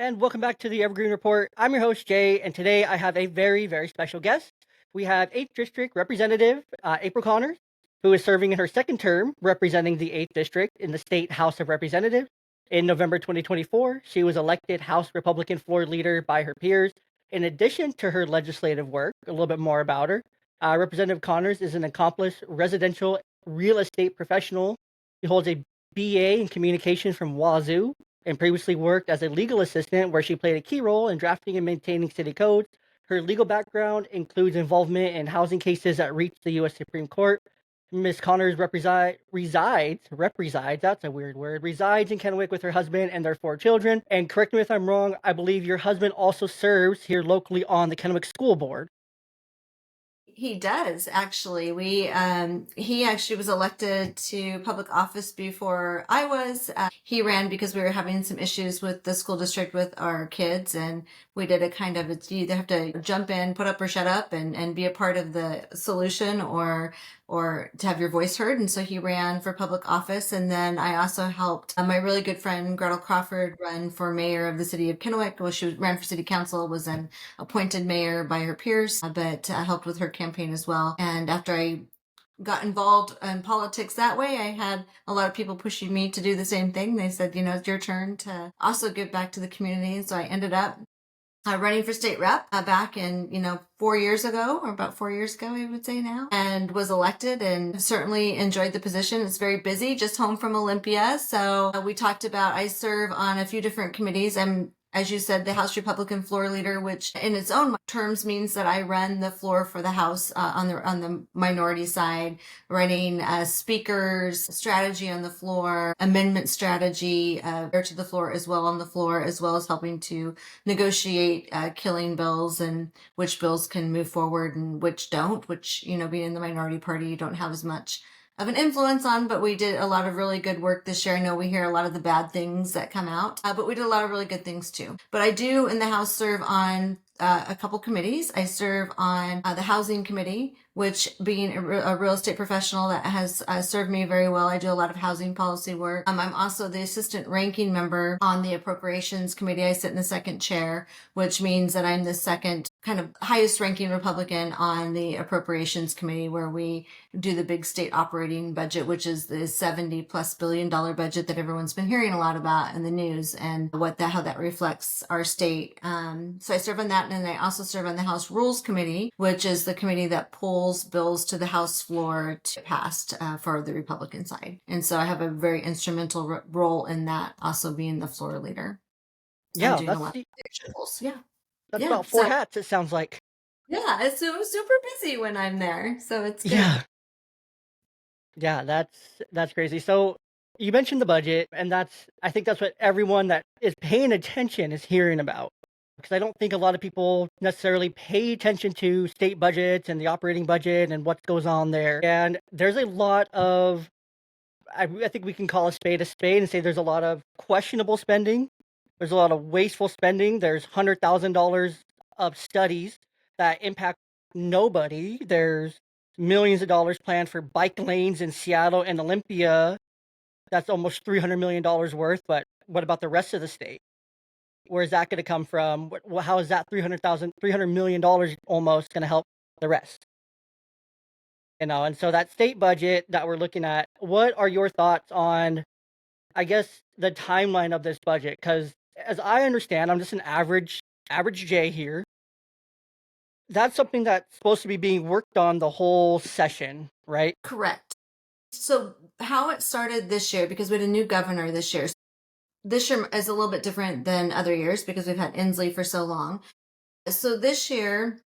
And welcome back to the Evergreen Report. I'm your host, Jay, and today I have a very, very special guest. We have 8th District Representative April Connors, who is serving in her second term representing the 8th District in the State House of Representatives. In November 2024, she was elected House Republican floor leader by her peers. In addition to her legislative work, a little bit more about her, Representative Connors is an accomplished residential real estate professional. She holds a BA in communications from Wazoo and previously worked as a legal assistant where she played a key role in drafting and maintaining city codes. Her legal background includes involvement in housing cases that reached the U.S. Supreme Court. Ms. Connors that's a weird word, resides in Kennewick with her husband and their 4 children. And correct me if I'm wrong, I believe your husband also serves here locally on the Kennewick School Board. He does actually. He actually was elected to public office before I was. He ran because we were having some issues with the school district with our kids, and we did a kind of, it's, you either have to jump in, put up or shut up, and be a part of the solution, or to have your voice heard. And so he ran for public office. And then I also helped my really good friend Gretel Crawford run for mayor of the city of Kennewick. Well, she ran for city council, was an appointed mayor by her peers, but I helped with her campaign as well. And after I got involved in politics that way, I had a lot of people pushing me to do the same thing. They said, it's your turn to also give back to the community. And so I ended up running for state rep back in 4 years ago, or about 4 years ago, I would say now, and was elected, and certainly enjoyed the position. It's very busy, just home from Olympia. So we talked about, I serve on a few different committees. I'm, as you said, the House Republican floor leader, which in its own terms means that I run the floor for the House on the minority side, running speakers, strategy on the floor, amendment strategy to the floor as well on the floor, as well as helping to negotiate killing bills and which bills can move forward and which don't, which, being in the minority party, you don't have as much of an influence on, but we did a lot of really good work this year. I know we hear a lot of the bad things that come out, but we did a lot of really good things too. But I do in the House serve on a couple committees. I serve on the Housing Committee, which, being a real estate professional, that has served me very well. I do a lot of housing policy work. I'm also the assistant ranking member on the Appropriations Committee. I sit in the second chair, which means that I'm the second kind of highest ranking Republican on the Appropriations Committee, where we do the big state operating budget, which is the $70+ billion budget that everyone's been hearing a lot about in the news, and how that reflects our state. So I serve on that, and then I also serve on the House Rules Committee, which is the committee that pulls bills to the House floor to pass for the Republican side. And so I have a very instrumental role in that, also being the floor leader. And Yeah, doing a lot of leadership roles. Yeah. that's Yeah. about 4 hats, it sounds like. Yeah, it's super busy when I'm there. So it's good. Yeah. Yeah, that's crazy. So you mentioned the budget, and I think that's what everyone that is paying attention is hearing about. Because I don't think a lot of people necessarily pay attention to state budgets and the operating budget and what goes on there. And there's a lot of, I think we can call a spade and say there's a lot of questionable spending. There's a lot of wasteful spending. There's $100,000 of studies that impact nobody. There's millions of dollars planned for bike lanes in Seattle and Olympia. That's almost $300 million worth. But what about the rest of the state? Where's that going to come from? How is that $300 million almost going to help the rest? And so that state budget that we're looking at, what are your thoughts on, I guess, the timeline of this budget? Because as I understand, I'm just an average J here. That's something that's supposed to be being worked on the whole session, right? Correct. So how it started this year, because we had a new governor this year. This year is a little bit different than other years because we've had Inslee for so long. So this year,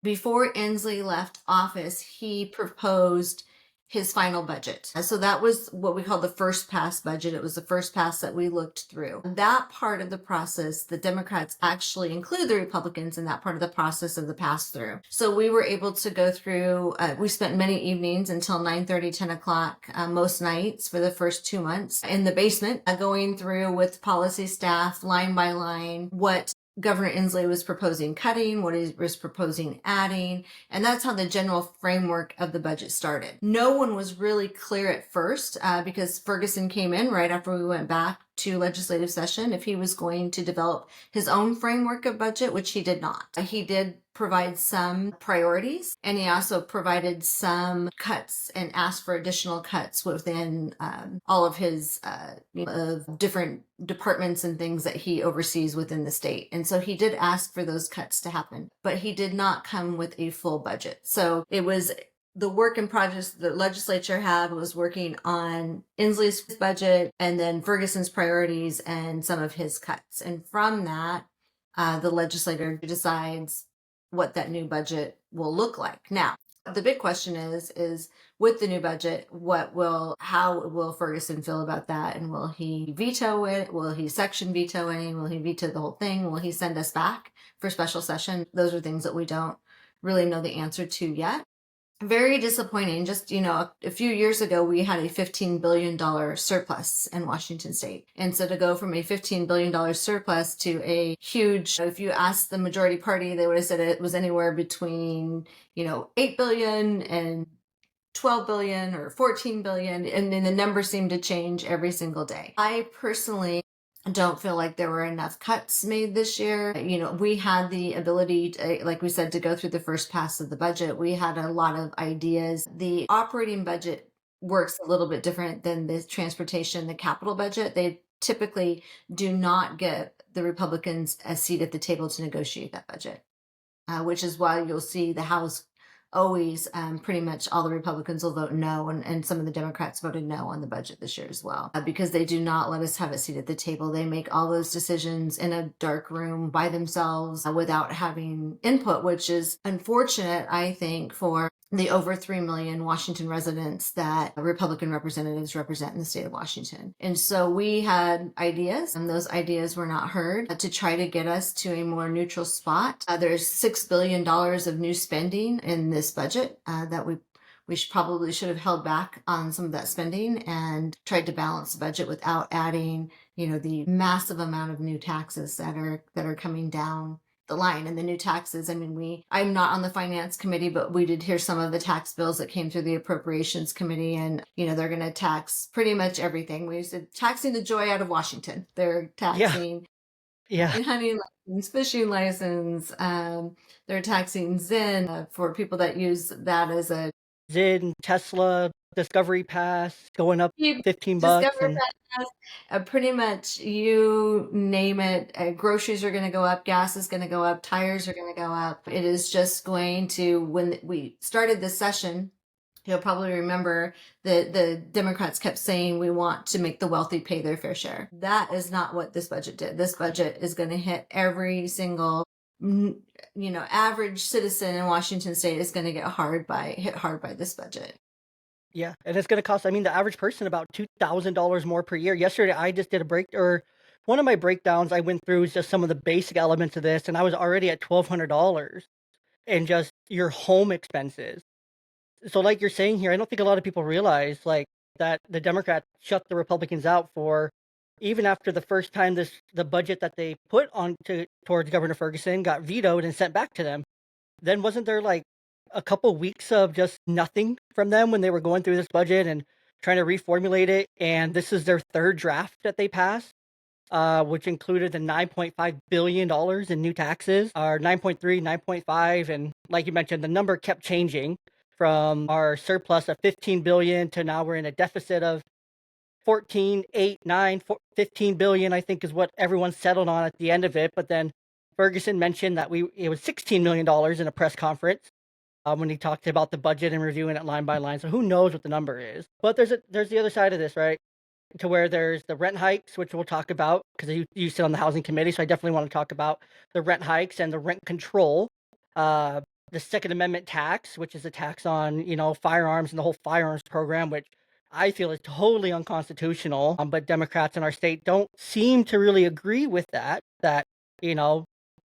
before Inslee left office, he proposed his final budget. So that was what we call the first pass budget. It was the first pass that we looked through. That part of the process, the Democrats actually include the Republicans in that part of the process of the pass through. So we were able to go through, we spent many evenings until 9:30, 10 o'clock, most nights for the first 2 months in the basement, going through with policy staff line by line what Governor Inslee was proposing cutting, what he was proposing adding, and that's how the general framework of the budget started. No one was really clear at first because Ferguson came in right after we went back to legislative session if he was going to develop his own framework of budget, which he did not. He did provide some priorities, and he also provided some cuts and asked for additional cuts within all of his different departments and things that he oversees within the state. And so he did ask for those cuts to happen, but he did not come with a full budget. So it was the work in progress the legislature had was working on Inslee's budget and then Ferguson's priorities and some of his cuts. And from that, the legislator decides what that new budget will look like. Now, the big question is with the new budget, how will Ferguson feel about that? And will he veto it? Will he section veto it? Will he veto the whole thing? Will he send us back for special session? Those are things that we don't really know the answer to yet. Very disappointing. Just, a few years ago, we had a $15 billion surplus in Washington state. And so to go from a $15 billion surplus to a huge, if you asked the majority party, they would have said it was anywhere between, 8 billion and 12 billion or 14 billion. And then the numbers seem to change every single day. I personally don't feel like there were enough cuts made this year. We had the ability, like we said, to go through the first pass of the budget. We had a lot of ideas. The operating budget works a little bit different than the transportation, the capital budget. They typically do not get the Republicans a seat at the table to negotiate that budget, which is why you'll see the House always pretty much all the Republicans will vote no, and some of the Democrats voted no on the budget this year as well, because they do not let us have a seat at the table. They make all those decisions in a dark room by themselves without having input, which is unfortunate, I think, for the over 3 million Washington residents that Republican representatives represent in the state of Washington. And so we had ideas, and those ideas were not heard to try to get us to a more neutral spot. There's $6 billion of new spending in this budget that we probably should have held back on some of that spending and tried to balance the budget without adding, the massive amount of new taxes that are coming down the line. And the new taxes, I'm not on the finance committee, but we did hear some of the tax bills that came through the appropriations committee, and they're going to tax pretty much everything. We said taxing the joy out of Washington. They're taxing hunting license, fishing license. They're taxing Zyn for people that use that as a Zyn, Tesla, Discovery Pass going up $15. Discover Pass, pretty much you name it. Groceries are going to go up, gas is going to go up, tires are going to go up. It is just going to, when we started this session, you'll probably remember that the Democrats kept saying we want to make the wealthy pay their fair share. That is not what this budget did. This budget is going to hit every single average citizen in Washington state is going to get hit hard by this budget. Yeah, and it's going to cost, the average person about $2,000 more per year. Yesterday, I just did one of my breakdowns I went through just some of the basic elements of this, and I was already at $1,200 in just your home expenses. So like you're saying here, I don't think a lot of people realize that the Democrats shut the Republicans out for, even after the first time the budget that they put towards Governor Ferguson got vetoed and sent back to them. Then wasn't there a couple weeks of just nothing from them when they were going through this budget and trying to reformulate it? And this is their third draft that they passed, which included the $9.5 billion in new taxes, or 9.3, 9.5. And like you mentioned, the number kept changing from our surplus of 15 billion to now we're in a deficit of 14, 8, 9, 15 billion, I think is what everyone settled on at the end of it. But then Ferguson mentioned that it was $16 million in a press conference when he talked about the budget and reviewing it line by line. So who knows what the number is? But there's the other side of this, right? To where there's the rent hikes, which we'll talk about because you sit on the housing committee. So I definitely want to talk about the rent hikes and the rent control. The Second Amendment tax, which is a tax on, firearms and the whole firearms program, which I feel is totally unconstitutional. But Democrats in our state don't seem to really agree with that,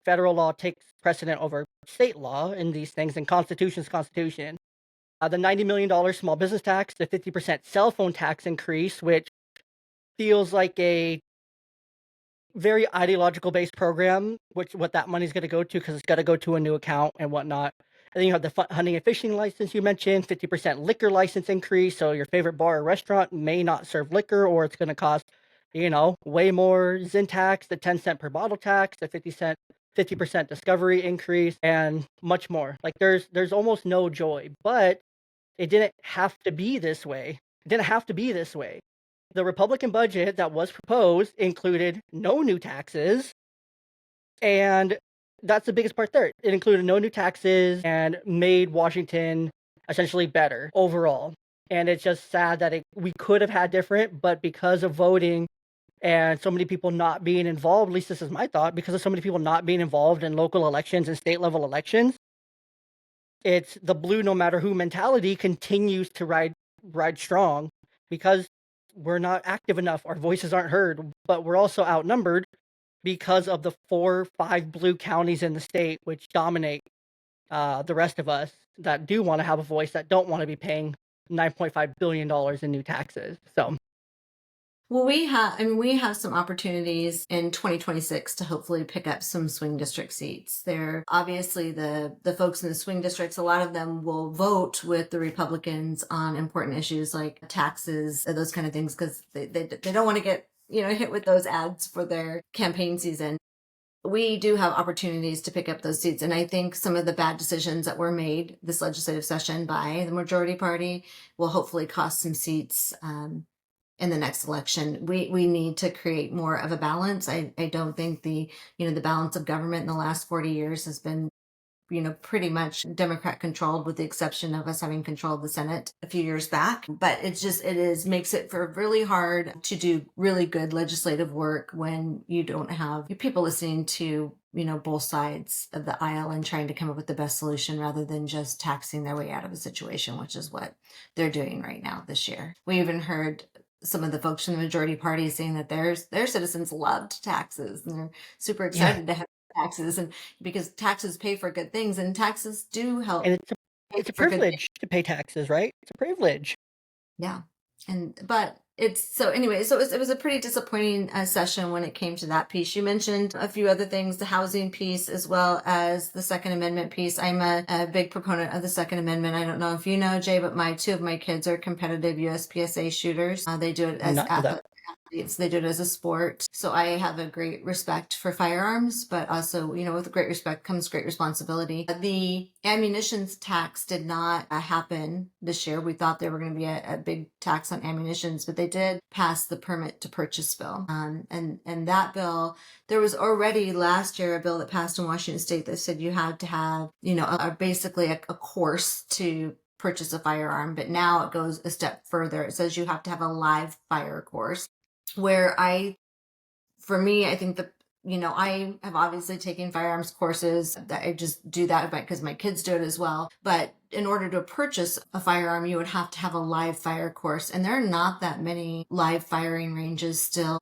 federal law takes precedent over state law in these things, and Constitution's Constitution. The $90 million small business tax, the 50% cell phone tax increase, which feels like a very ideological based program, what that money's going to go to, because it's got to go to a new account and whatnot. And then you have the hunting and fishing license you mentioned, 50% liquor license increase. So your favorite bar or restaurant may not serve liquor, or it's going to cost way more Zin tax, the 10-cent per bottle tax, the 50% discovery increase, and much more. Like there's almost no joy, but it didn't have to be this way. It didn't have to be this way. The Republican budget that was proposed included no new taxes, and that's the biggest part there. It included no new taxes and made Washington essentially better overall. And it's just sad that we could have had different, but because of voting and so many people not being involved, at least this is my thought, because of so many people not being involved in local elections and state level elections, it's the blue no matter who mentality continues to ride strong because we're not active enough. Our voices aren't heard, but we're also outnumbered because of the 4, 5 blue counties in the state, which dominate the rest of us that do want to have a voice, that don't want to be paying $9.5 billion in new taxes. So Well, we have some opportunities in 2026 to hopefully pick up some swing district seats. They're obviously the folks in the swing districts, a lot of them will vote with the Republicans on important issues like taxes, those kind of things, because they don't want to get, hit with those ads for their campaign season. We do have opportunities to pick up those seats. And I think some of the bad decisions that were made this legislative session by the majority party will hopefully cost some seats in the next election. We need to create more of a balance. I don't think the balance of government in the last 40 years has been pretty much Democrat controlled, with the exception of us having controlled the Senate a few years back. But makes it for really hard to do really good legislative work when you don't have people listening to, both sides of the aisle and trying to come up with the best solution rather than just taxing their way out of a situation, which is what they're doing right now this year. We even heard some of the folks from the majority party saying that their citizens loved taxes and they're super yeah, excited to have taxes, and because taxes pay for good things, and taxes do help and pay it's a for good things. privilege to pay taxes, right? It's a privilege. Yeah. But it's so anyway, so it was a pretty disappointing session when it came to that piece. You mentioned a few other things, the housing piece as well as the Second Amendment piece. I'm a big proponent of the Second Amendment. I don't know if you know, Jay, but two of my kids are competitive USPSA shooters. They do it as None of that. athletes. They do it as a sport. So I have a great respect for firearms, but also, with great respect comes great responsibility. The ammunition tax did not happen this year. We thought there were going to be a big tax on ammunitions, but they did pass the permit to purchase bill. And that bill, there was already last year a bill that passed in Washington State that said you had to have, basically a course to purchase a firearm, but now it goes a step further. It says you have to have a live fire course, where for me, I think that, I have obviously taken firearms courses. That I just do that because my kids do it as well. But in order to purchase a firearm, you would have to have a live fire course. And there are not that many live firing ranges still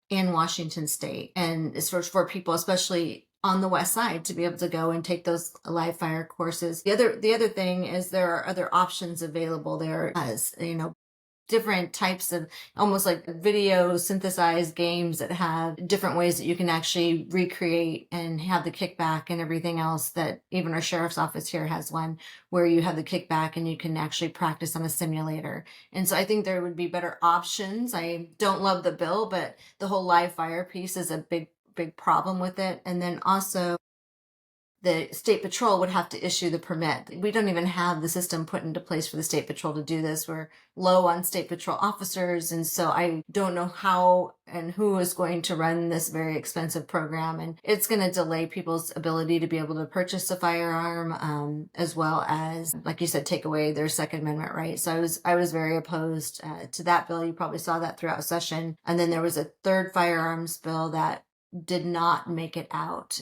in Washington State. And it's for people, especially on the west side, to be able to go and take those live fire courses. The other thing is there are other options available there, as different types of almost like video synthesized games that have different ways that you can actually recreate and have the kickback and everything else. That even our sheriff's office here has one where you have the kickback and you can actually practice on a simulator. And so I think there would be better options. I don't love the bill, but the whole live fire piece is a big problem with it. And then also the state patrol would have to issue the permit. We don't even have the system put into place for the state patrol to do this. We're low on state patrol officers. And so I don't know how and who is going to run this very expensive program. And it's going to delay people's ability to be able to purchase a firearm, as well as, like you said, take away their Second Amendment right. So I was very opposed to that bill. You probably saw that throughout session. And then there was a third firearms bill that did not make it out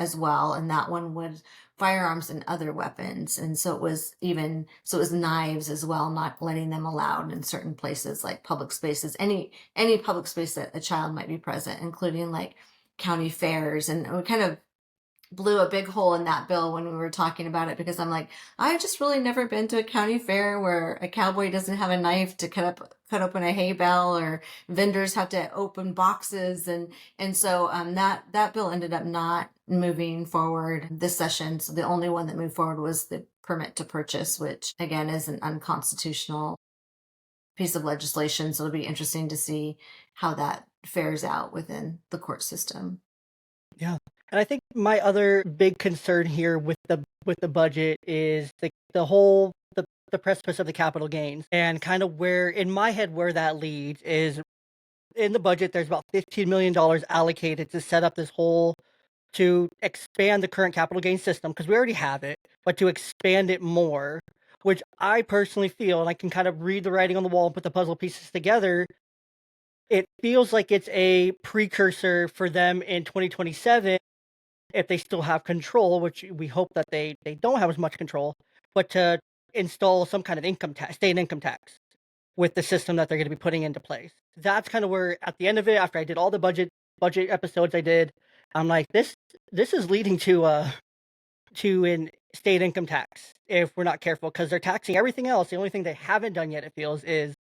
as well, and that one was firearms and other weapons. And so it was knives as well, not letting them allowed in certain places like public spaces, any public space that a child might be present, including like county fairs. And we kind of blew a big hole in that bill when we were talking about it, because I'm like, I've just really never been to a county fair where a cowboy doesn't have a knife to cut open a hay bale, or vendors have to open boxes. And so that bill ended up not moving forward this session. So the only one that moved forward was the permit to purchase, which again is an unconstitutional piece of legislation. So it'll be interesting to see how that fares out within the court system. Yeah. And I think my other big concern here with the budget is the whole the precipice of the capital gains, and kind of where in my head where that leads is in the budget there's about $15 million allocated to set up this whole to expand the current capital gains system because we already have it, but to expand it more, which I personally feel, and I can kind of read the writing on the wall and put the puzzle pieces together. It feels like it's a precursor for them in 2027 if they still have control, which we hope that they don't have as much control, but to install some kind of income tax, state income tax with the system that they're going to be putting into place. That's kind of where at the end of it, after I did all the budget episodes I did, I'm like this is leading to an state income tax if we're not careful because they're taxing everything else. The only thing they haven't done yet, it feels, is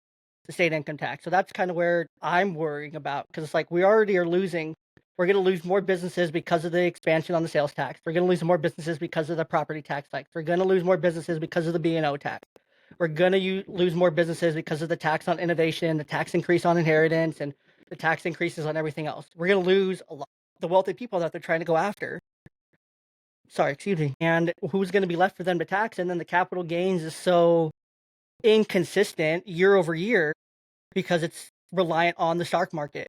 the state income tax. So that's kind of where I'm worrying about because it's like we already are losing. We're going to lose more businesses because of the expansion on the sales tax. We're going to lose more businesses because of the property tax hikes. We're going to lose more businesses because of the B&O tax. We're going to lose more businesses because of the tax on innovation, the tax increase on inheritance, and the tax increases on everything else. We're going to lose a lot the wealthy people that they're trying to go after. Sorry, excuse me. And who's going to be left for them to tax? And then the capital gains is so inconsistent year over year because it's reliant on the stock market.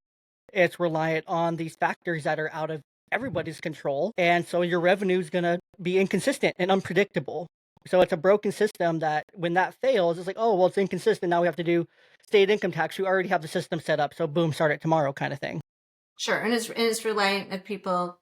It's reliant on these factors that are out of everybody's control. And so your revenue is going to be inconsistent and unpredictable. So it's a broken system that when that fails, it's like, oh, well, it's inconsistent. Now we have to do state income tax. We already have the system set up. So boom, start it tomorrow kind of thing. Sure, and it's reliant of people,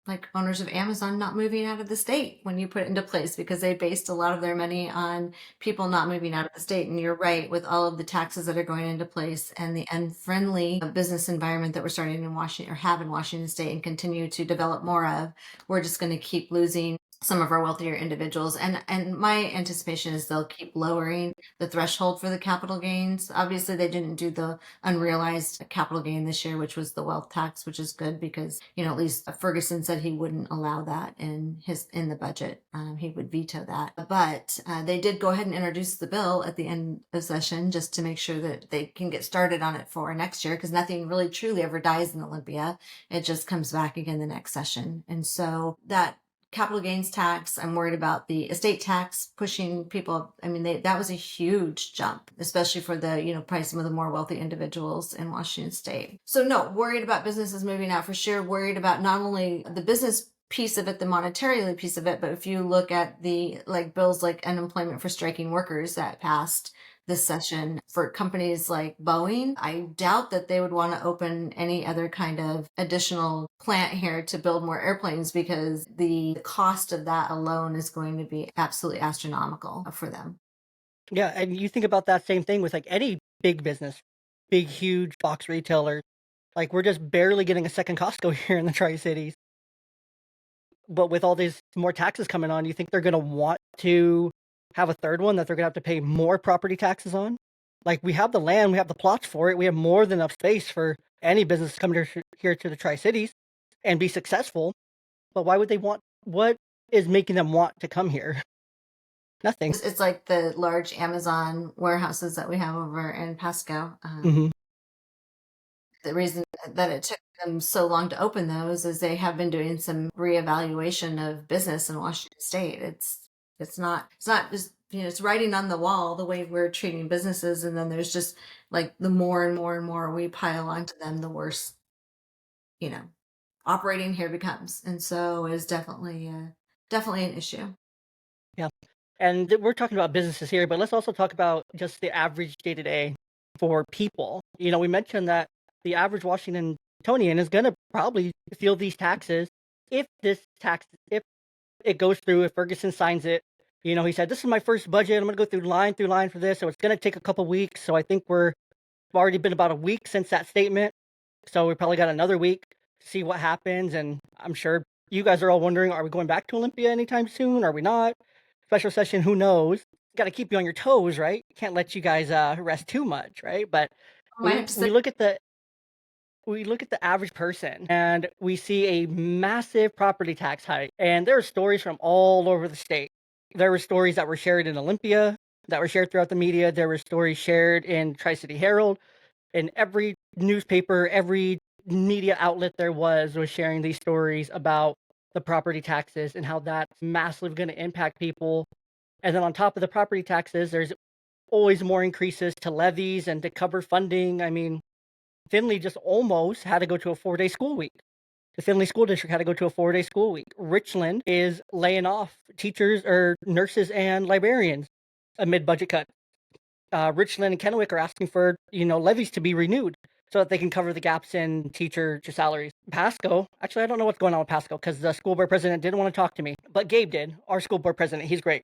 like owners of Amazon not moving out of the state when you put it into place because they based a lot of their money on people not moving out of the state. And you're right, with all of the taxes that are going into place and the unfriendly business environment that we're starting in Washington or have in Washington State and continue to develop more of, we're just going to keep losing some of our wealthier individuals. And my anticipation is they'll keep lowering the threshold for the capital gains. Obviously, they didn't do the unrealized capital gain this year, which was the wealth tax, which is good because at least Ferguson said he wouldn't allow that in the budget. He would veto that, but they did go ahead and introduce the bill at the end of session just to make sure that they can get started on it for next year because nothing really truly ever dies in Olympia. It just comes back again the next session, and so that capital gains tax. I'm worried about the estate tax pushing people. I mean, that was a huge jump, especially for the, probably some of the more wealthy individuals in Washington State. So no, worried about businesses moving out for sure. Worried about not only the business piece of it, the monetary piece of it, but if you look at the bills like unemployment for striking workers that passed this session for companies like Boeing, I doubt that they would want to open any other kind of additional plant here to build more airplanes because the cost of that alone is going to be absolutely astronomical for them. Yeah, and you think about that same thing with like any big business, big, huge box retailer. Like we're just barely getting a second Costco here in the Tri Cities. But with all these more taxes coming on, you think they're going to want to have a third one that they're going to have to pay more property taxes on? Like we have the land, we have the plots for it, we have more than enough space for any business to come here to the Tri Cities and be successful. But why would they want? What is making them want to come here? Nothing. It's like the large Amazon warehouses that we have over in Pasco. Hmm. The reason that it took them so long to open those is they have been doing some reevaluation of business in Washington State. It's not just it's writing on the wall the way we're treating businesses, and then there's just like the more and more and more we pile onto them, the worse you know operating here becomes, and so it's definitely an issue. Yeah. And we're talking about businesses here, but let's also talk about just the average day to day for people. We mentioned that the average Washingtonian is going to probably feel these taxes if it goes through, if Ferguson signs it. He said, this is my first budget. I'm going to go through line for this. So it's going to take a couple weeks. So I think we've already been about a week since that statement. So we probably got another week to see what happens. And I'm sure you guys are all wondering, are we going back to Olympia anytime soon? Are we not? Special session, who knows? Got to keep you on your toes, right? Can't let you guys rest too much, right? But I might we have to say, we look at the average person and we see a massive property tax hike. And there are stories from all over the state. There were stories that were shared in Olympia that were shared throughout the media. There were stories shared in Tri-City Herald, in every newspaper, every media outlet there was sharing these stories about the property taxes and how that's massively going to impact people. And then on top of the property taxes, there's always more increases to levies and to cover funding. I mean, Finley just almost had to go to a 4-day school week. The Finley School District had to go to a 4-day school week. Richland is laying off teachers or nurses and librarians amid budget cut. Richland and Kennewick are asking for, levies to be renewed so that they can cover the gaps in teacher salaries. Pasco, actually, I don't know what's going on with Pasco because the school board president didn't want to talk to me, but Gabe did. Our school board president, he's great.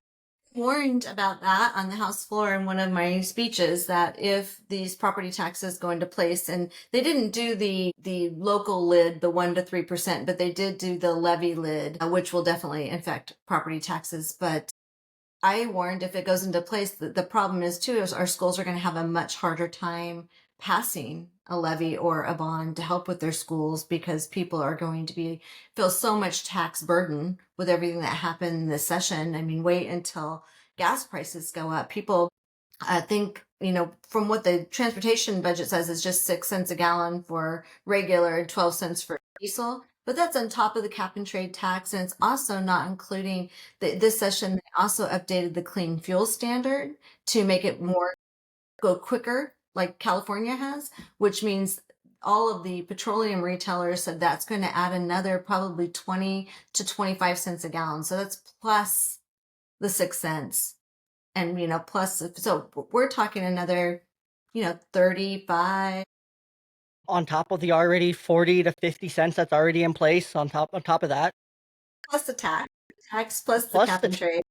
Warned about that on the House floor in one of my speeches, that if these property taxes go into place, and they didn't do the local lid, the 1 to 3%, but they did do the levy lid, which will definitely affect property taxes. But I warned, if it goes into place, the problem is too is our schools are going to have a much harder time passing a levy or a bond to help with their schools, because people are going to feel so much tax burden with everything that happened this session. I mean, wait until gas prices go up. People think, from what the transportation budget says, is just 6 cents a gallon for regular and 12 cents for diesel. But that's on top of the cap and trade tax, and it's also not including this session. They also updated the clean fuel standard to make it more go quicker, like California has, which means all of the petroleum retailers said that's going to add another probably 20 to 25 cents a gallon. So that's plus the 6 cents, and plus, so we're talking another 35 On top of the already 40 to 50 cents that's already in place, on top of that, plus the tax plus the plus cap the, and trade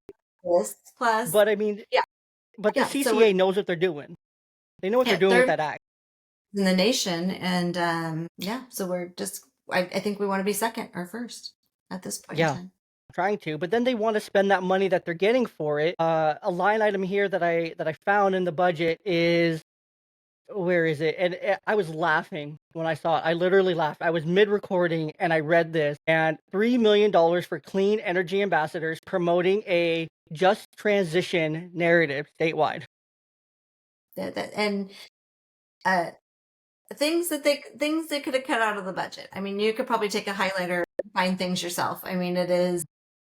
plus but I mean, yeah, but the yeah. So we're CCA knows what they're doing. They know what they're yeah, doing with third that act. in the nation, and yeah. So we're just I think we want to be second or first at this point in Yeah, time. trying to, but then they want to spend that money that they're getting for it. A line item here that I found in the budget is, where is it? And I was laughing when I saw it. I literally laughed. I was mid recording and I read this, and $3 million for clean energy ambassadors promoting a just transition narrative statewide. And uh, things they could have cut out of the budget. I mean, you could probably take a highlighter and find things yourself. I mean, it is.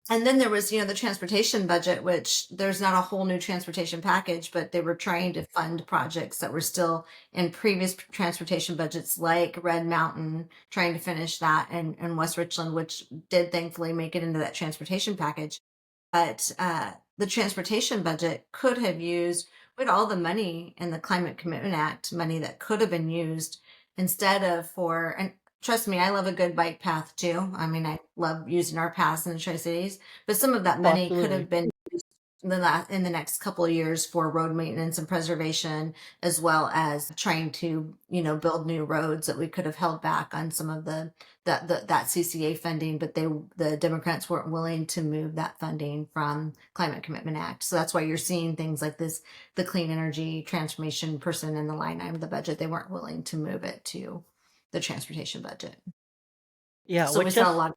And then there was, the transportation budget, which there's not a whole new transportation package, but they were trying to fund projects that were still in previous transportation budgets, like Red Mountain, trying to finish that, and West Richland, which did thankfully make it into that transportation package. But the transportation budget could have used, with all the money in the Climate Commitment Act, money that could have been used instead of for, and trust me, I love a good bike path too. I mean, I love using our paths in the Tri-Cities, but some of that Oh, money could absolutely. have been used in the next couple of years for road maintenance and preservation, as well as trying to, build new roads that we could have held back on some of that CCA funding, but the Democrats weren't willing to move that funding from Climate Commitment Act. So that's why you're seeing things like this, the clean energy transformation person in the line item of the budget. They weren't willing to move it to the transportation budget. Yeah, So we which saw a just lot.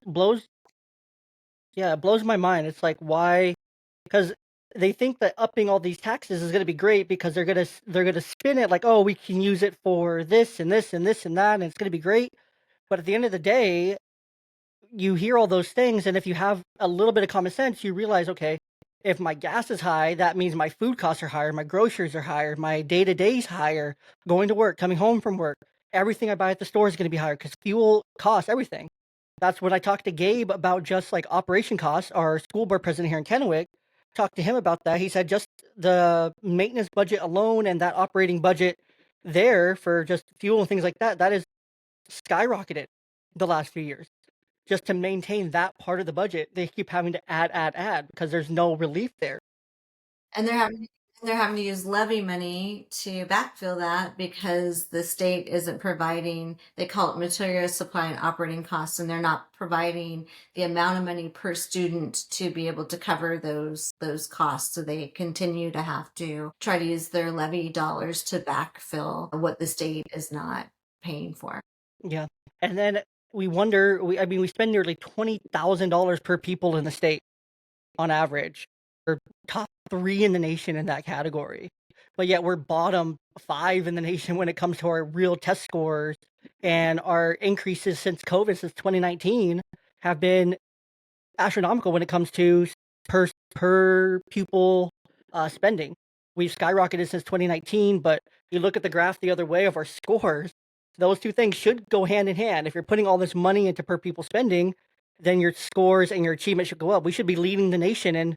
it blows my mind. It's like, why? Because they think that upping all these taxes is going to be great because they're gonna spin it like, oh, we can use it for this and this and this and that, and it's going to be great. But at the end of the day, you hear all those things, and if you have a little bit of common sense, you realize, okay, if my gas is high, that means my food costs are higher, my groceries are higher, my day to day is higher, going to work, coming home from work, everything I buy at the store is going to be higher because fuel costs everything. That's when I talked to Gabe about just like operation costs. Our school board president here in Kennewick, talked to him about that. He said just the maintenance budget alone and that operating budget there for just fuel and things like that, that is skyrocketed the last few years. Just to maintain that part of the budget, they keep having to add because there's no relief there. And they're having to use levy money to backfill that because the state isn't providing, they call it material supply and operating costs, and they're not providing the amount of money per student to be able to cover those costs. So they continue to have to try to use their levy dollars to backfill what the state is not paying for. Yeah. And then we wonder, I mean, we spend nearly $20,000 per people in the state on average. top 3 in the nation in that category, but yet we're bottom 5 in the nation when it comes to our real test scores, and our increases since COVID, since 2019, have been astronomical when it comes to per pupil, spending. We've skyrocketed since 2019, but you look at the graph the other way of our scores, those 2 things should go hand in hand. If you're putting all this money into per pupil spending, then your scores and your achievement should go up. We should be leading the nation in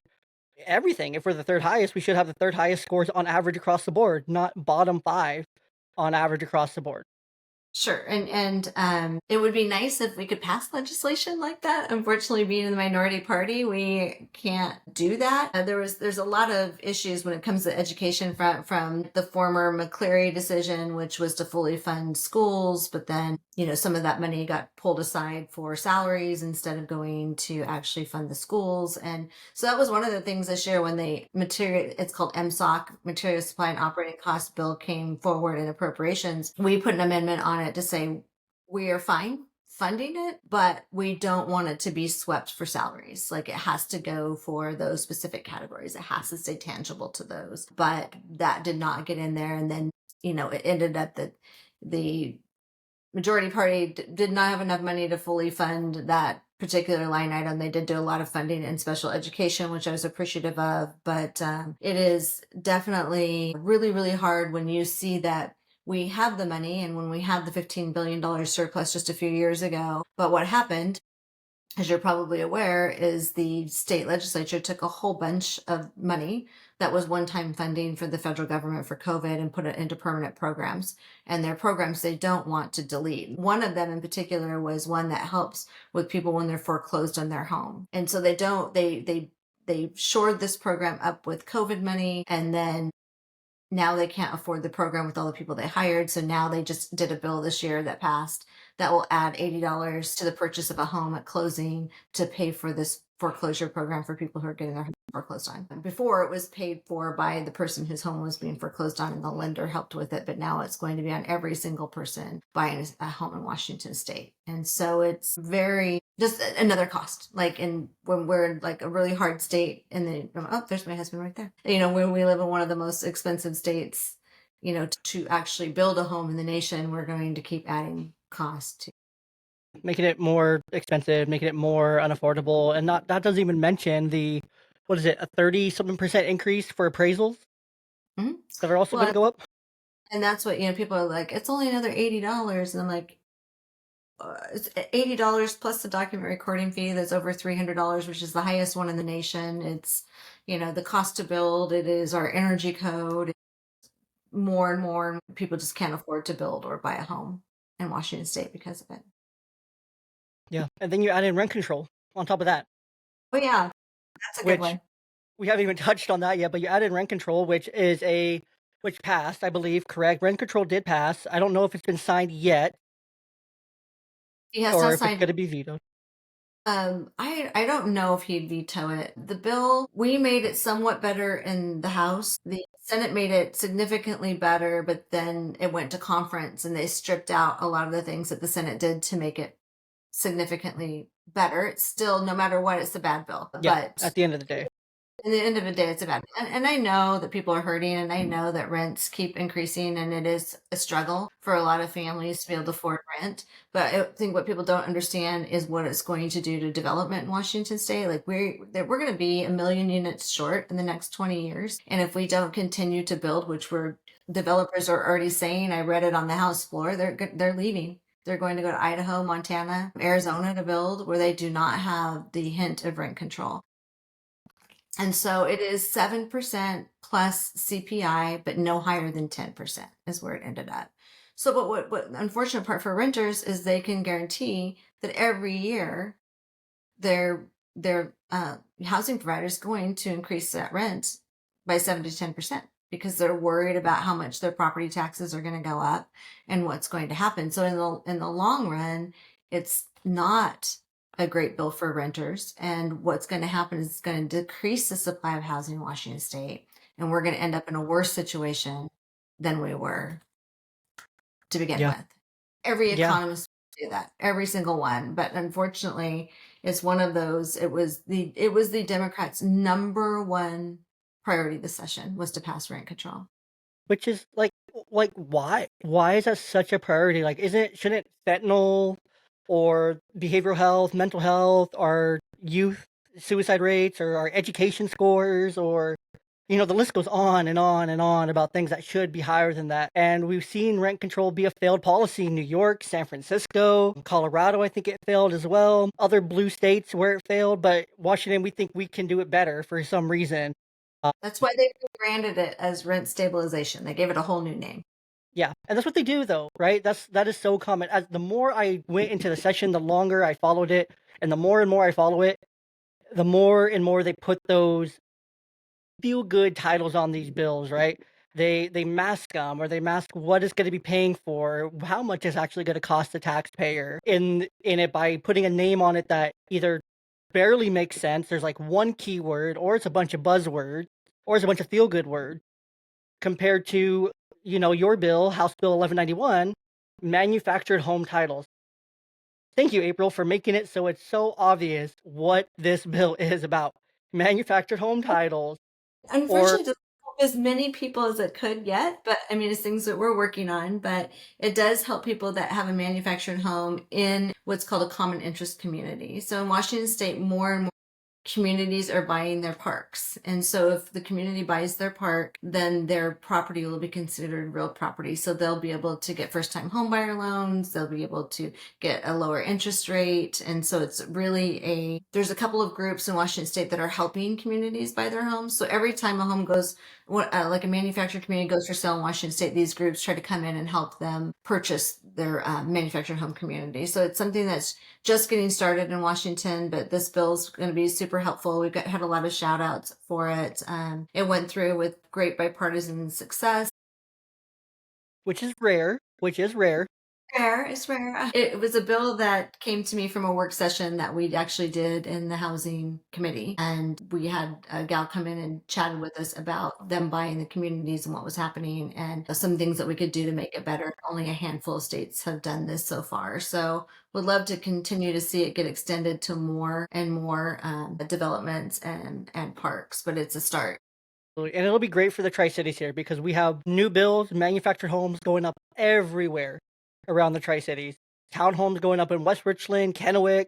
everything. If we're the 3rd highest, we should have the 3rd highest scores on average across the board, not bottom 5 on average across the board. Sure. And it would be nice if we could pass legislation like that. Unfortunately, being in the minority party, we can't do that. There's a lot of issues when it comes to education from the former McCleary decision, which was to fully fund schools, but then, some of that money got pulled aside for salaries instead of going to actually fund the schools. And so that was one of the things this year when it's called MSOC, Material Supply and Operating Cost Bill, came forward in appropriations. We put an amendment on it to say we are fine funding it, but we don't want it to be swept for salaries. Like, it has to go for those specific categories. It has to stay tangible to those. But that did not get in there. And then, it ended up that the majority party did not have enough money to fully fund that particular line item. They did do a lot of funding in special education, which I was appreciative of, but it is definitely really, really hard when you see that we have the money and when we had the $15 billion surplus just a few years ago. But what happened, as you're probably aware, is the state legislature took a whole bunch of money that was one-time funding for the federal government for COVID and put it into permanent programs. And their programs they don't want to delete. One of them in particular was one that helps with people when they're foreclosed on their home. And so they shored this program up with COVID money, and then now they can't afford the program with all the people they hired. So now they just did a bill this year that passed that will add $80 to the purchase of a home at closing to pay for this foreclosure program for people who are getting their home foreclosed on. Before, it was paid for by the person whose home was being foreclosed on and the lender helped with it, but now it's going to be on every single person buying a home in Washington state. And so it's just another cost. Like, when we're in like a really hard state there's my husband right there. When we live in one of the most expensive states, to actually build a home in the nation, we're going to keep adding cost to. Making it more expensive, making it more unaffordable, and that doesn't even mention the what is it, a 30-something% increase for appraisals Mhm. that are also gonna Well, go up? and that's what, people are like, it's only another $80. And I'm like, it's $80 plus the document recording fee that's over $300, which is the highest one in the nation. It's, the cost to build, it is our energy code. More and more people just can't afford to build or buy a home in Washington state because of it. Yeah, and then you add in rent control on top of that, Oh yeah, that's a good which one. we haven't even touched on that yet, but you add in rent control, which passed, I believe, correct? Rent control did pass. I don't know if it's been signed yet He has or not if it's signed. gonna be vetoed. I don't know if he'd veto it. The bill, we made it somewhat better in the House. The Senate made it significantly better, but then it went to conference and they stripped out a lot of the things that the Senate did to make it significantly better. It's still, no matter what, it's a bad bill. Yeah, But at the end of the day. at the end of the day, it's about, and I know that people are hurting, and I know that rents keep increasing, and it is a struggle for a lot of families to be able to afford rent. But I think what people don't understand is what it's going to do to development in Washington State. Like, we're going to be 1 million units short in the next 20 years, and if we don't continue to build, which developers are already saying, I read it on the House floor, they're leaving. They're going to go to Idaho, Montana, Arizona to build where they do not have the hint of rent control. And so it is 7% plus CPI, but no higher than 10% is where it ended up. So, but what the unfortunate part for renters is they can guarantee that every year their housing provider is going to increase that rent by 7 to 10% because they're worried about how much their property taxes are going to go up and what's going to happen. So in the long run, it's not a great bill for renters. And what's going to happen is it's going to decrease the supply of housing in Washington State. And we're going to end up in a worse situation than we were to begin Yeah. with. Every Yeah. economist will do that, every single one. But unfortunately, It's one of those. It was the Democrats' number one priority this session was to pass rent control. Which is like why? Why is that such a priority? Like, isn't shouldn't fentanyl or behavioral health, mental health, our youth suicide rates or our education scores or the list goes on and on and on about things that should be higher than that. And we've seen rent control be a failed policy in New York, San Francisco, Colorado, I think it failed as well. Other blue states where it failed, but Washington, we think we can do it better for some reason. That's why they branded it as rent stabilization. They gave it a whole new name. Yeah, and that's what they do though, right? That is so common. As the more I went into the session, the longer I followed it, and the more and more I follow it, the more and more they put those feel good titles on these bills, right? They mask them or they mask what it's going to be paying for, how much it's actually going to cost the taxpayer in it by putting a name on it that either barely makes sense. There's like one keyword, or it's a bunch of buzzwords, or it's a bunch of feel good words compared to, your bill, House Bill 1191, manufactured home titles. Thank you, April, for making it so it's so obvious what this bill is about. Manufactured home titles, or Unfortunately, it doesn't help as many people as it could yet, but I mean, it's things that we're working on. But it does help people that have a manufactured home in what's called a common interest community. So in Washington State, more and more communities are buying their parks. And so if the community buys their park, then their property will be considered real property. So they'll be able to get first time homebuyer loans. They'll be able to get a lower interest rate. And so it's really there's a couple of groups in Washington State that are helping communities buy their homes. So every time a home goes, like a manufactured community goes for sale in Washington State, these groups try to come in and help them purchase their manufactured home community. So it's something that's just getting started in Washington, but this bill is going to be super helpful. We've had a lot of shout outs for it. It went through with great bipartisan success. which is rare, which is rare. Rare, it's rare. It was a bill that came to me from a work session that we actually did in the housing committee. And we had a gal come in and chatted with us about them buying the communities and what was happening and some things that we could do to make it better. Only a handful of states have done this so far. So would love to continue to see it get extended to more and more developments and parks, but it's a start. And it'll be great for the Tri-Cities here because we have new builds, manufactured homes going up everywhere around the Tri-Cities. Townhomes going up in West Richland, Kennewick,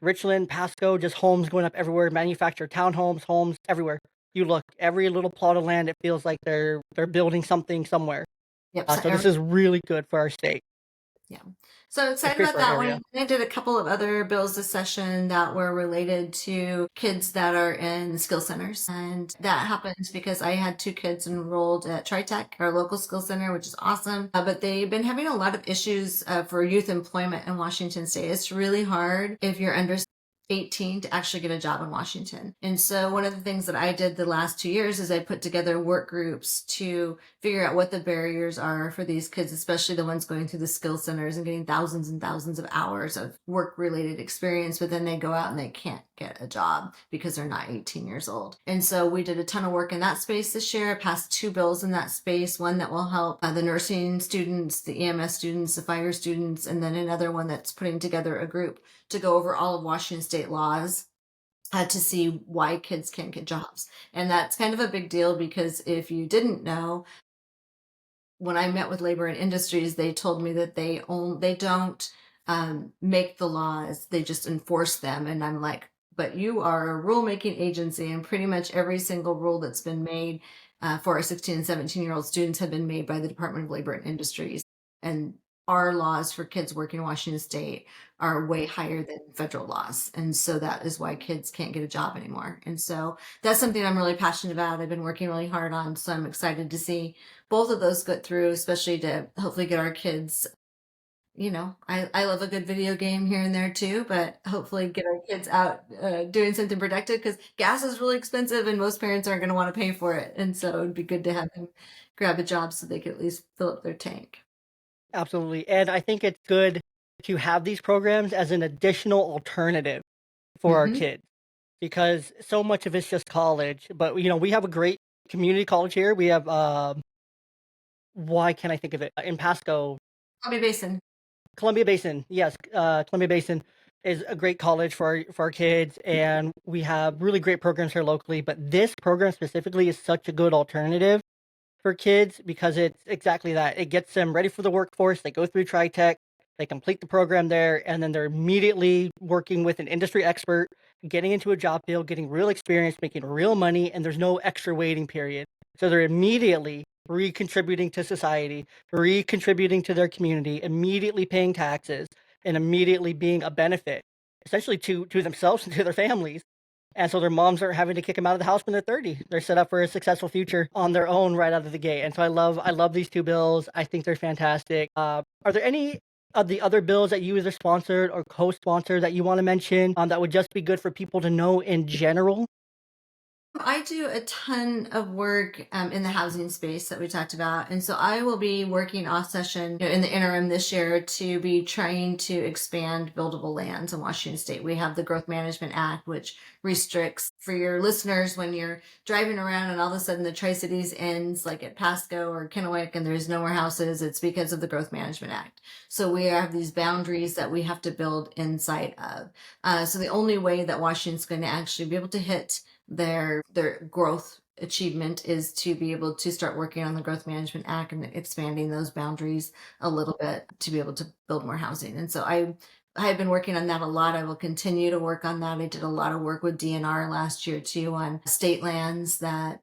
Richland, Pasco, just homes going up everywhere. Manufactured townhomes, homes everywhere. You look, every little plot of land, it feels like they're building something somewhere. Yep. So So this is really good for our state. yeah. So It's excited great about for our that area. one. I did a couple of other bills this session that were related to kids that are in skill centers. And that happens because I had two kids enrolled at TriTech, our local skill center, which is awesome. But they've been having a lot of issues for youth employment in Washington State. It's really hard if you're under 18 to actually get a job in Washington. And so one of the things that I did the last 2 years is I put together work groups to figure out what the barriers are for these kids, especially the ones going through the skill centers and getting thousands and thousands of hours of work related experience, but then they go out and they can't get a job because they're not 18 years old. And so we did a ton of work in that space this year. I passed two bills in that space, one that will help the nursing students, the EMS students, the fire students, and then another one that's putting together a group to go over all of Washington State laws to see why kids can't get jobs. And that's kind of a big deal because if you didn't know, when I met with Labor and Industries, they told me that they don't make the laws; they just enforce them. And I'm like, but you are a rulemaking agency, and pretty much every single rule that's been made for our 16 and 17-year-old students have been made by the Department of Labor and Industries. And our laws for kids working in Washington State are way higher than federal laws. And so that is why kids can't get a job anymore. And so that's something I'm really passionate about. I've been working really hard on. So I'm excited to see both of those get through, especially to hopefully get our kids. I love a good video game here and there too, but hopefully get our kids out doing something productive because gas is really expensive and most parents aren't going to want to pay for it. And so it would be good to have them grab a job so they could at least fill up their tank. Absolutely. And I think it's good to have these programs as an additional alternative for our Hmm. kids because so much of it's just college. But we have a great community college here. We have why can't I think of it? In Pasco, Columbia Basin. Columbia Basin. Yes, Columbia Basin. is a great college for our kids, and we have really great programs here locally. But this program specifically is such a good alternative for kids because it's exactly that. It gets them ready for the workforce. They go through TriTech, they complete the program there, and then they're immediately working with an industry expert, getting into a job field, getting real experience, making real money, and there's no extra waiting period. So they're immediately recontributing to society, recontributing to their community, immediately paying taxes, and immediately being a benefit, essentially to themselves and to their families. And so their moms aren't having to kick them out of the house when they're 30. They're set up for a successful future on their own right out of the gate. And so I love these two bills. I think they're fantastic. Are there any of the other bills that you either sponsored or co-sponsored that you want to mention that would just be good for people to know in general? I do a ton of work in the housing space that we talked about. And so I will be working off session in the interim this year to be trying to expand buildable lands in Washington State. We have the Growth Management Act, which restricts for your listeners when you're driving around and all of a sudden the Tri Cities ends like at Pasco or Kennewick and there's no more houses. It's because of the Growth Management Act. So we have these boundaries that we have to build inside of. So the only way that Washington's going to actually be able to hit their growth achievement is to be able to start working on the Growth Management Act and expanding those boundaries a little bit to be able to build more housing. And so I have been working on that a lot. I will continue to work on that. I did a lot of work with DNR last year too on state lands that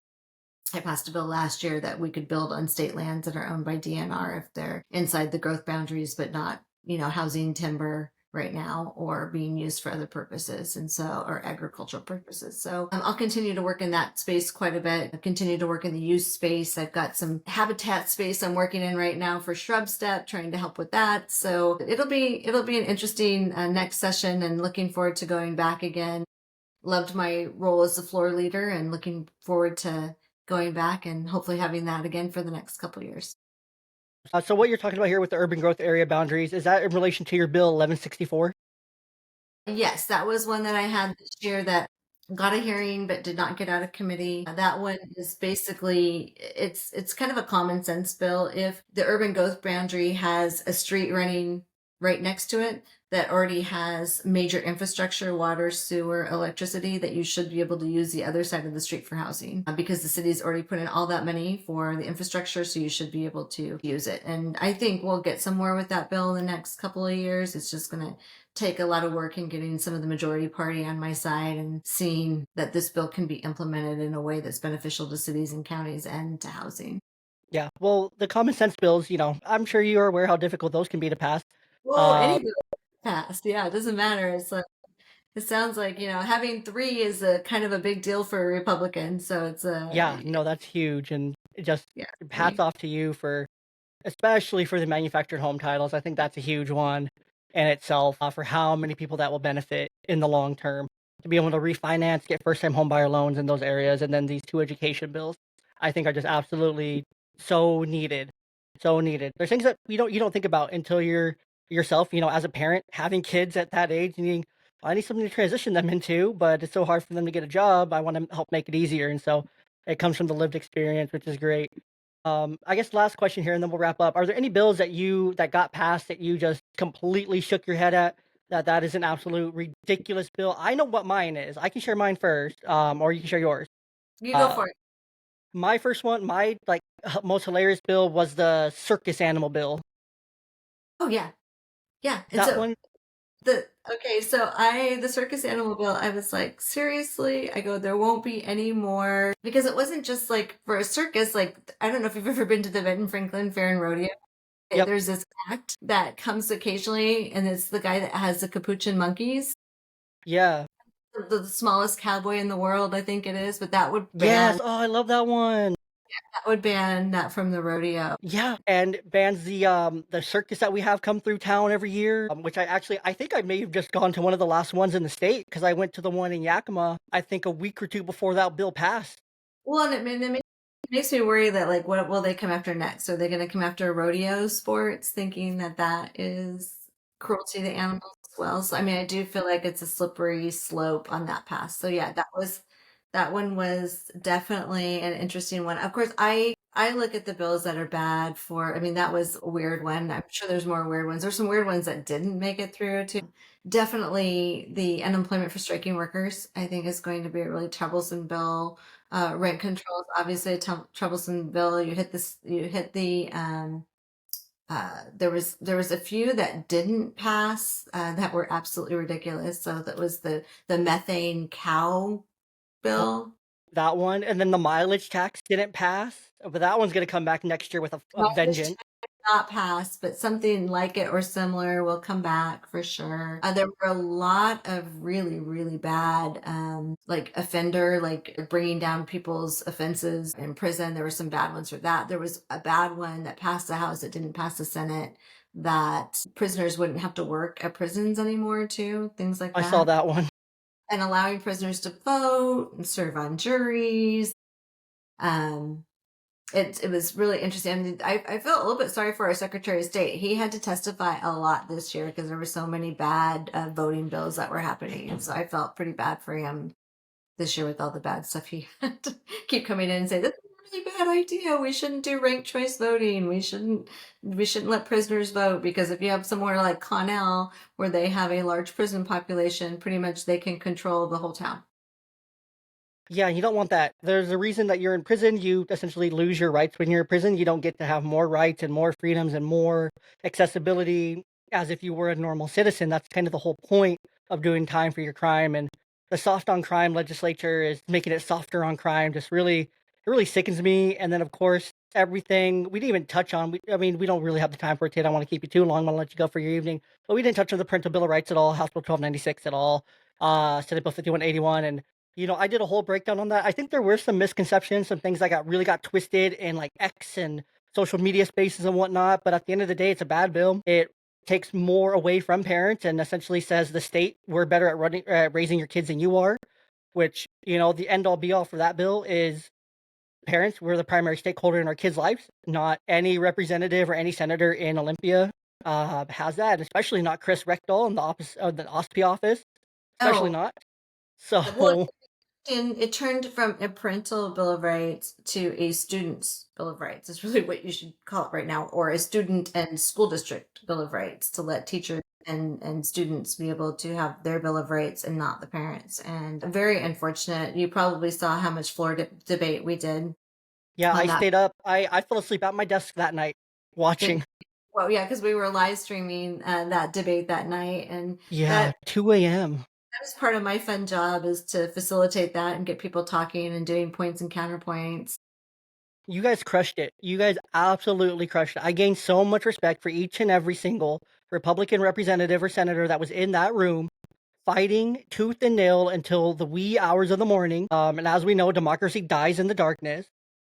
I passed a bill last year that we could build on state lands that are owned by DNR if they're inside the growth boundaries, but not, housing timber right now or being used for other purposes. And so, or agricultural purposes. So I'll continue to work in that space quite a bit. I continue to work in the use space. I've got some habitat space I'm working in right now for Shrub Step, trying to help with that. So it'll be an interesting next session and looking forward to going back again. Loved my role as the floor leader and looking forward to going back and hopefully having that again for the next couple of years. So what you're talking about here with the urban growth area boundaries, is that in relation to your bill 1164? Yes, that was one that I had this year that got a hearing but did not get out of committee. That one is basically it's kind of a common sense bill. If the urban growth boundary has a street running right next to it that already has major infrastructure, water, sewer, electricity, that you should be able to use the other side of the street for housing because the city's already put in all that money for the infrastructure, so you should be able to use it. And I think we'll get somewhere with that bill in the next couple of years. It's just going to take a lot of work in getting some of the majority party on my side and seeing that this bill can be implemented in a way that's beneficial to cities and counties and to housing. Yeah. Well, the common sense bills, I'm sure you are aware how difficult those can be to pass. Well, Uh, any bill passed. Yeah, it doesn't matter. It's like it sounds like, having three is a kind of a big deal for a Republican. So it's yeah, no, that's huge, and it just yeah, hats three. off to you for especially for the manufactured home titles. I think that's a huge one in itself, for how many people that will benefit in the long term. To be able to refinance, get first-time home buyer loans in those areas, and then these 2 education bills, I think are just absolutely so needed, so needed. There's things that you don't think about until you're yourself, as a parent, having kids at that age, and "I need something to transition them into, but it's so hard for them to get a job. I wanna help make it easier," and so it comes from the lived experience, which is great. I guess last question here, and then we'll wrap up. Are there any bills that got passed that you just completely shook your head at? That is an absolute ridiculous bill. I know what mine is. I can share mine first, or you can share yours. You go Uh, for it. my first one, my like most hilarious bill was the circus animal bill. Oh yeah. Yeah. And That so one, the circus animal bill, I was like, seriously? I go, there won't be any more because it wasn't just like for a circus, like I don't know if you've ever been to the Benton Franklin Fair and Rodeo. yep, There's this act that comes occasionally, and it's the guy that has the capuchin monkeys. yeah, The smallest cowboy in the world, I think it is, but that would ban yes. Oh, I love that one. that from the rodeo. Yeah, and bans the circus that we have come through town every year, which I think I may have just gone to one of the last ones in the state because I went to the one in Yakima, I think a week or 2 before that bill passed. Well, and it makes me worry that like what will they come after next? Are they going to come after rodeo sports, thinking that that is cruelty to animals as well? So I mean, I do feel like it's a slippery slope on that path. So yeah, that one was definitely an interesting one. Of course, I look at the bills that are bad for. I mean, that was a weird one. I'm sure there's more weird ones. There's some weird ones that didn't make it through too. Definitely the unemployment for striking workers, I think, is going to be a really troublesome bill. Rent control is obviously a troublesome bill. You hit the there was a few that didn't pass that were absolutely ridiculous. So that was the methane cow Oh, bill. that one, and then the mileage tax didn't pass, but that one's gonna come back next year with a Mileage vengeance. not pass, but something like it or similar will come back for sure. There were a lot of really, really bad, like offender, like bringing down people's offenses in prison. There were some bad ones for that. There was a bad one that passed the House that didn't pass the Senate, that prisoners wouldn't have to work at prisons anymore, too, things like I saw that. that one. And allowing prisoners to vote and serve on juries. Um, it was really interesting. I mean, I felt a little bit sorry for our Secretary of State. He had to testify a lot this year because there were so many bad voting bills that were happening, and so I felt pretty bad for him this year with all the bad stuff he had to keep coming in and say, "This is a really bad idea. We shouldn't do ranked choice voting. We shouldn't let prisoners vote, because if you have somewhere like Connell where they have a large prison population, pretty much they can control the whole town." Yeah, you don't want that. There's a reason that you're in prison. You essentially lose your rights when you're in prison. You don't get to have more rights and more freedoms and more accessibility as if you were a normal citizen. That's kind of the whole point of doing time for your crime. And the soft on crime legislature is making it softer on crime. Just really, it really sickens me. And then, of course, everything we didn't even touch on. I mean, we don't really have the time for it, Ted. I don't want to keep you too long. I'm going to let you go for your evening. But we didn't touch on the Parental Bill of Rights at all, House Bill 1296 at all, Senate Bill 5181. And I did a whole breakdown on that. I think there were some misconceptions, some things that really got twisted in like X and social media spaces and whatnot. But at the end of the day, it's a bad bill. It takes more away from parents and essentially says the state, we're better at raising your kids than you are. Which the end all be all for that bill is parents. We're the primary stakeholder in our kids' lives. Not any representative or any senator in Olympia has that, especially not Chris Reckdahl in the office of the OSPI office. Especially Oh, not. well, So and it turned from a parental bill of rights to a student's bill of rights. Is really what you should call it right now, or a student and school district bill of rights, to let teachers and students be able to have their bill of rights and not the parents. And very unfortunate. You probably saw how much floor debate we did yeah, on I that. stayed up. I fell asleep at my desk that night And watching. well, yeah, because we were live streaming that debate that night, and Yeah, that 2 a.m. that was part of my fun job, is to facilitate that and get people talking and doing points and counterpoints. You guys crushed it. You guys absolutely crushed it. I gained so much respect for each and every single Republican representative or senator that was in that room fighting tooth and nail until the wee hours of the morning. And as we know, democracy dies in the darkness.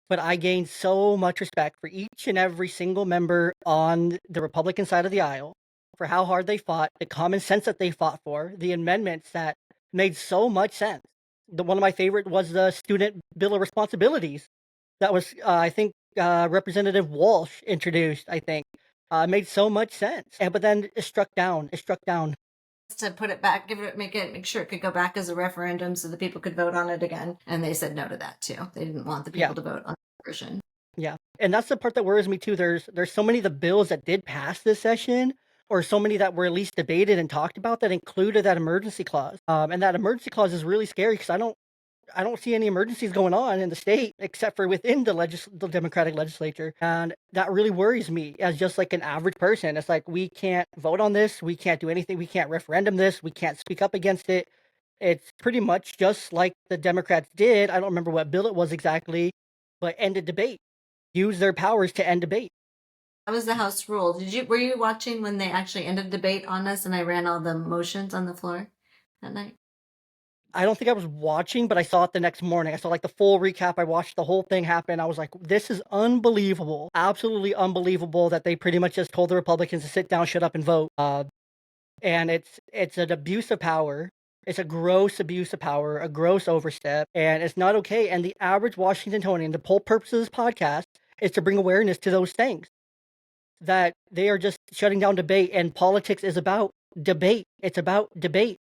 But I gained so much respect for each and every single member on the Republican side of the aisle for how hard they fought, the common sense that they fought for, the amendments that made so much sense. One of my favorite was the Student Bill of Responsibilities that was, I think, Representative Walsh introduced. I think made so much sense, but then it struck down. It struck down. To put it back, make sure it could go back as a referendum so the people could vote on it again. And they said no to that too. They didn't want the Yeah, people to vote on the version. yeah, and that's the part that worries me too. There's so many of the bills that did pass this session, or so many that were at least debated and talked about that included that emergency clause. And that emergency clause is really scary because I don't see any emergencies going on in the state except for within the Democratic legislature, and that really worries me as just like an average person. It's like we can't vote on this, we can't do anything, we can't referendum this, we can't speak up against it. It's pretty much just like the Democrats did. I don't remember what bill it was exactly, but ended debate, use their powers to end debate. That was the House rule. Were you watching when they actually ended debate on us and I ran all the motions on the floor that night? I don't think I was watching, but I saw it the next morning. I saw like the full recap. I watched the whole thing happen. I was like, this is unbelievable. Absolutely unbelievable that they pretty much just told the Republicans to sit down, shut up, and vote. And it's an abuse of power. It's a gross abuse of power, a gross overstep, and it's not okay. And the average Washingtonian, the whole purpose of this podcast is to bring awareness to those things, that they are just shutting down debate, and politics is about debate. It's about debate.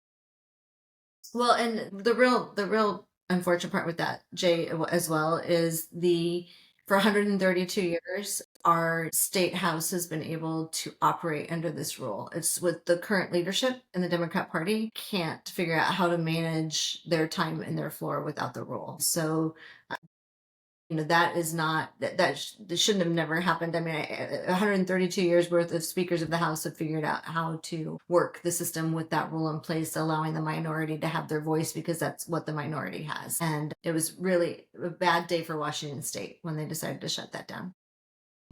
Well, and the real unfortunate part with that, Jay, as well, is the For 132 years, our state house has been able to operate under this rule. It's with the current leadership in the Democrat Party can't figure out how to manage their time in their floor without the rule. So that is not that shouldn't have never happened. I mean, 132 years worth of speakers of the house have figured out how to work the system with that rule in place, allowing the minority to have their voice, because that's what the minority has. And it was really a bad day for Washington State when they decided to shut that down.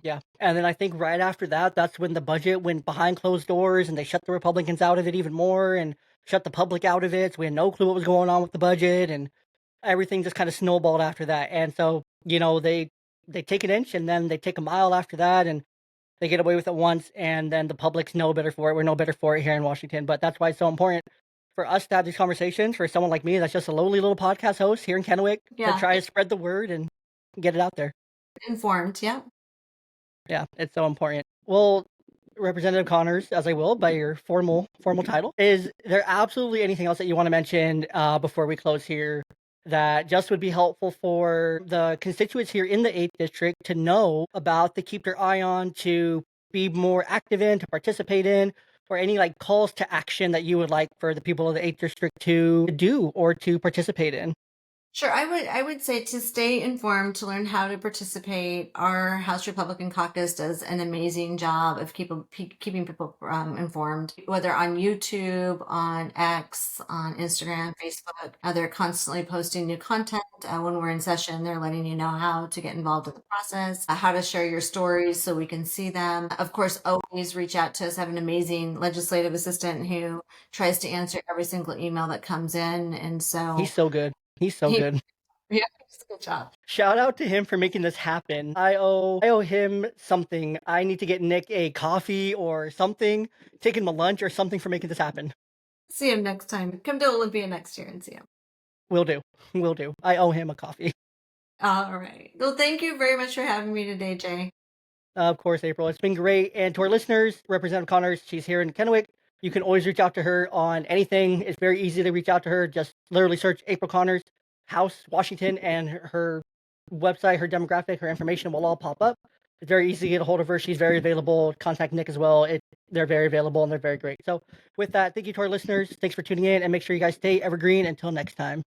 Yeah, and then I think right after that, that's when the budget went behind closed doors, and they shut the Republicans out of it even more, and shut the public out of it. So we had no clue what was going on with the budget, and everything just kind of snowballed after that. And so, they take an inch and then they take a mile after that, and they get away with it once, and then the public's no better for it. We're no better for it here in Washington. But that's why it's so important for us to have these conversations, for someone like me that's just a lowly little podcast host here in Kennewick, to Yeah, try to spread the word and get it out there. informed. Yeah. Yeah, it's so important. Well, Representative Connors, as I will by your formal title, is there absolutely anything else that you want to mention before we close here that just would be helpful for the constituents here in the 8th district to know about, to keep their eye on, to be more active in, to participate in, or any like calls to action that you would like for the people of the 8th district to do or to participate in? Sure, I would say to stay informed, to learn how to participate. Our House Republican Caucus does an amazing job of keeping people informed, whether on YouTube, on X, on Instagram, Facebook. They're constantly posting new content. When we're in session, they're letting you know how to get involved with the process, how to share your stories so we can see them. Of course, always reach out to us. I have an amazing legislative assistant who tries to answer every single email that comes in, and so He's so good. He's so he good. yeah, good job. Shout out to him for making this happen. I owe him something. I need to get Nick a coffee or something, take him a lunch or something for making this happen. See him next time. Come to Olympia next year and see him. Will do. Will do. I owe him a coffee. All right. Well, thank you very much for having me today, Jay. Of course, April. It's been great. And to our listeners, Representative Connors, she's here in Kennewick. You can always reach out to her on anything. It's very easy to reach out to her. Just literally search April Connors, House, Washington, and her website, her demographic, her information will all pop up. It's very easy to get a hold of her. She's very available. Contact Nick as well. They're very available and they're very great. So, with that, thank you to our listeners. Thanks for tuning in, and make sure you guys stay evergreen until next time.